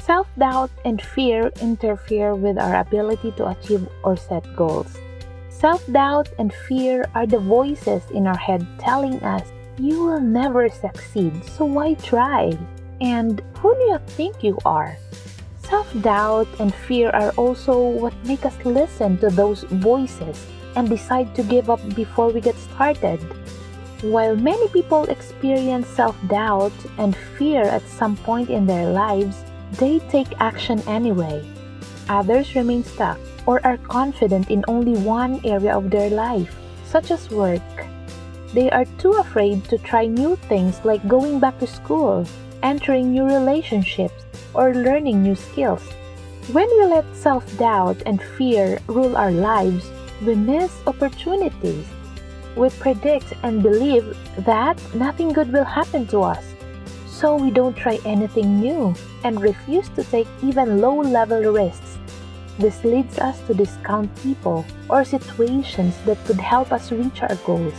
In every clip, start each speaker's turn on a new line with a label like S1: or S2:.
S1: Self-doubt and fear interfere with our ability to achieve or set goals. Self-doubt and fear are the voices in our head telling us, "You will never succeed, so why try?" And "Who do you think you are?" Self-doubt and fear are also what make us listen to those voices and decide to give up before we get started. While many people experience self-doubt and fear at some point in their lives, they take action anyway. Others remain stuck or are confident in only one area of their life, such as work. They are too afraid to try new things like going back to school, entering new relationships, or learning new skills. When we let self-doubt and fear rule our lives, we miss opportunities. We predict and believe that nothing good will happen to us. So we don't try anything new and refuse to take even low-level risks. This leads us to discount people or situations that could help us reach our goals.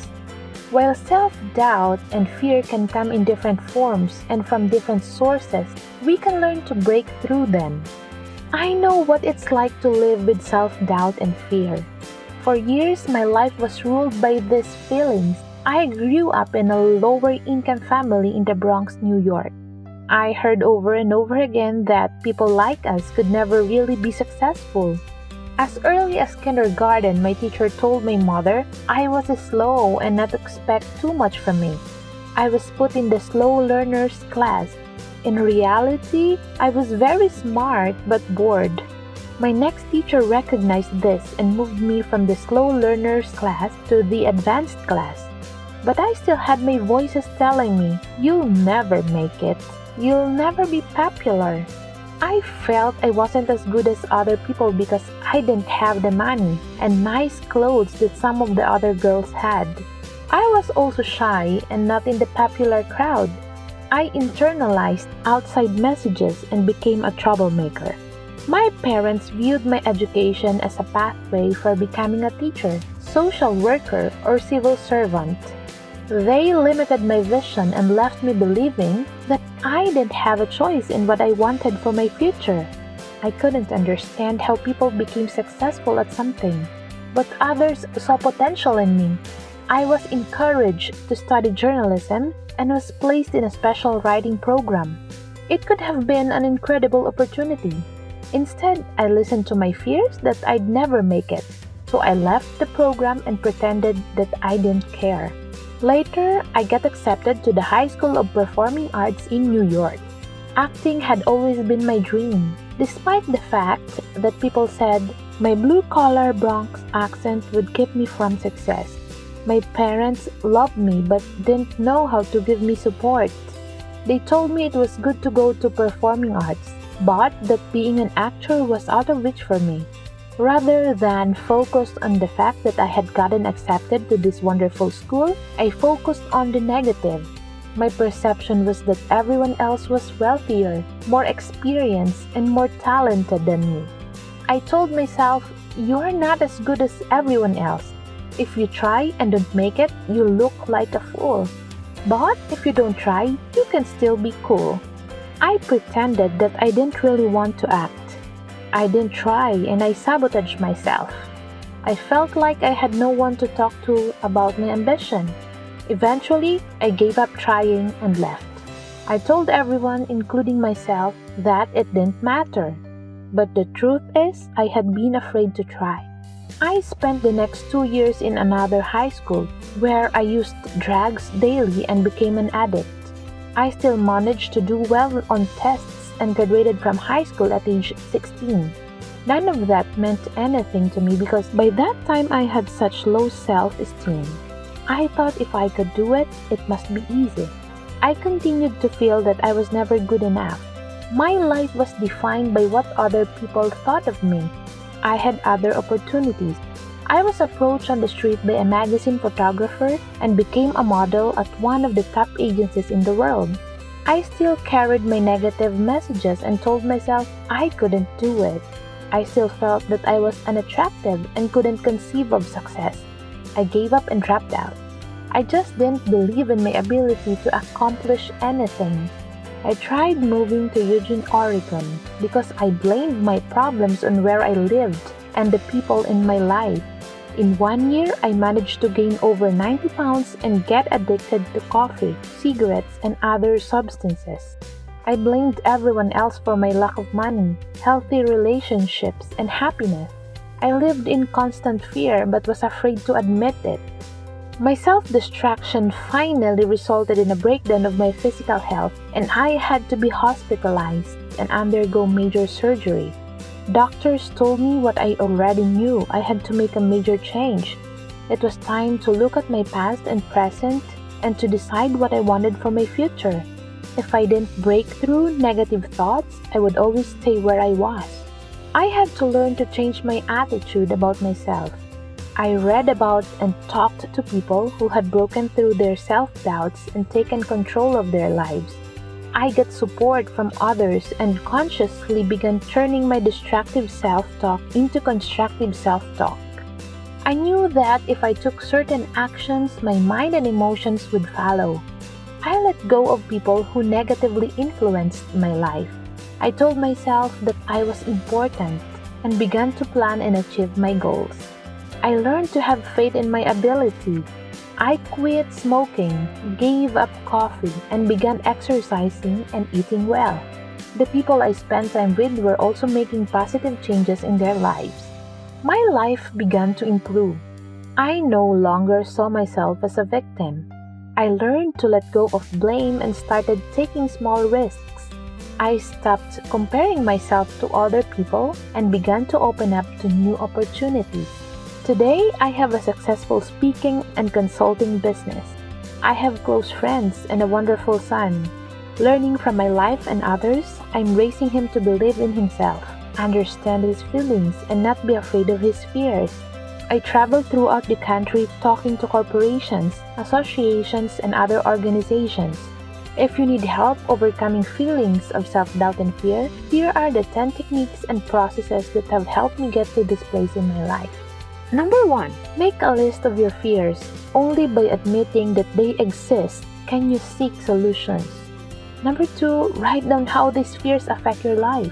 S1: While self-doubt and fear can come in different forms and from different sources, we can learn to break through them. I know what it's like to live with self-doubt and fear. For years, my life was ruled by these feelings. I grew up in a lower-income family in the Bronx, New York. I heard over and over again that people like us could never really be successful. As early as kindergarten, my teacher told my mother I was slow and not to expect too much from me. I was put in the slow learners class. In reality, I was very smart but bored. My next teacher recognized this and moved me from the slow learners class to the advanced class. But I still had my voices telling me, "You'll never make it. You'll never be popular." I felt I wasn't as good as other people because I didn't have the money and nice clothes that some of the other girls had. I was also shy and not in the popular crowd. I internalized outside messages and became a troublemaker. My parents viewed my education as a pathway for becoming a teacher, social worker, or civil servant. They limited my vision and left me believing that I didn't have a choice in what I wanted for my future. I couldn't understand how people became successful at something, but others saw potential in me. I was encouraged to study journalism and was placed in a special writing program. It could have been an incredible opportunity. Instead, I listened to my fears that I'd never make it, so I left the program and pretended that I didn't care. Later, I got accepted to the High School of Performing Arts in New York. Acting had always been my dream, despite the fact that people said my blue-collar Bronx accent would keep me from success. My parents loved me but didn't know how to give me support. They told me it was good to go to performing arts, but that being an actor was out of reach for me. Rather than focus on the fact that I had gotten accepted to this wonderful school, I focused on the negative. My perception was that everyone else was wealthier, more experienced, and more talented than me. I told myself, "You're not as good as everyone else. If you try and don't make it, you look like a fool. But if you don't try, you can still be cool." I pretended that I didn't really want to act. I didn't try and I sabotaged myself. I felt like I had no one to talk to about my ambition. Eventually, I gave up trying and left. I told everyone, including myself, that it didn't matter. But the truth is, I had been afraid to try. I spent the next 2 years in another high school where I used drugs daily and became an addict. I still managed to do well on tests and graduated from high school at age 16. None of that meant anything to me because by that time I had such low self-esteem. I thought if I could do it, it must be easy. I continued to feel that I was never good enough. My life was defined by what other people thought of me. I had other opportunities. I was approached on the street by a magazine photographer and became a model at one of the top agencies in the world. I still carried my negative messages and told myself I couldn't do it. I still felt that I was unattractive and couldn't conceive of success. I gave up and dropped out. I just didn't believe in my ability to accomplish anything. I tried moving to Eugene, Oregon because I blamed my problems on where I lived and the people in my life. In 1 year, I managed to gain over 90 pounds and get addicted to coffee, cigarettes, and other substances. I blamed everyone else for my lack of money, healthy relationships, and happiness. I lived in constant fear but was afraid to admit it. My self-destruction finally resulted in a breakdown of my physical health, and I had to be hospitalized and undergo major surgery. Doctors told me what I already knew. I had to make a major change. It was time to look at my past and present and to decide what I wanted for my future. If I didn't break through negative thoughts, I would always stay where I was. I had to learn to change my attitude about myself. I read about and talked to people who had broken through their self-doubts and taken control of their lives. I got support from others and consciously began turning my destructive self-talk into constructive self-talk. I knew that if I took certain actions, my mind and emotions would follow. I let go of people who negatively influenced my life. I told myself that I was important and began to plan and achieve my goals. I learned to have faith in my ability. I quit smoking, gave up coffee, and began exercising and eating well. The people I spent time with were also making positive changes in their lives. My life began to improve. I no longer saw myself as a victim. I learned to let go of blame and started taking small risks. I stopped comparing myself to other people and began to open up to new opportunities. Today, I have a successful speaking and consulting business. I have close friends and a wonderful son. Learning from my life and others, I'm raising him to believe in himself, understand his feelings, and not be afraid of his fears. I travel throughout the country talking to corporations, associations, and other organizations. If you need help overcoming feelings of self-doubt and fear, here are the 10 techniques and processes that have helped me get to this place in my life. Number 1. Make a list of your fears. Only by admitting that they exist can you seek solutions. Number 2. Write down how these fears affect your life.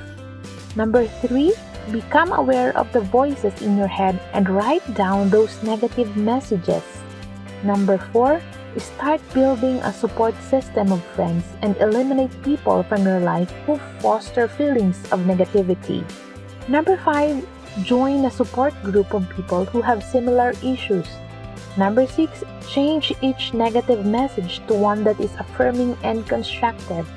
S1: Number 3. Become aware of the voices in your head and write down those negative messages. Number 4. Start building a support system of friends and eliminate people from your life who foster feelings of negativity. Number 5. Join a support group of people who have similar issues. Number 6. Change each negative message to one that is affirming and constructive.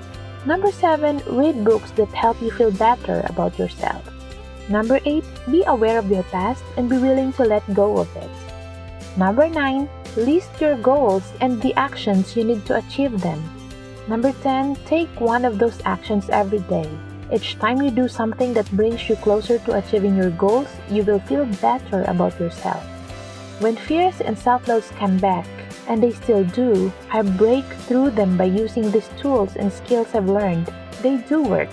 S1: Number 7. Read books that help you feel better about yourself. Number 8. Be aware of your past and be willing to let go of it. Number 9. List your goals and the actions you need to achieve them. Number 10. Take one of those actions every day. Each time you do something that brings you closer to achieving your goals, you will feel better about yourself. When fears and self-doubts come back, and they still do, I break through them by using these tools and skills I've learned. They do work.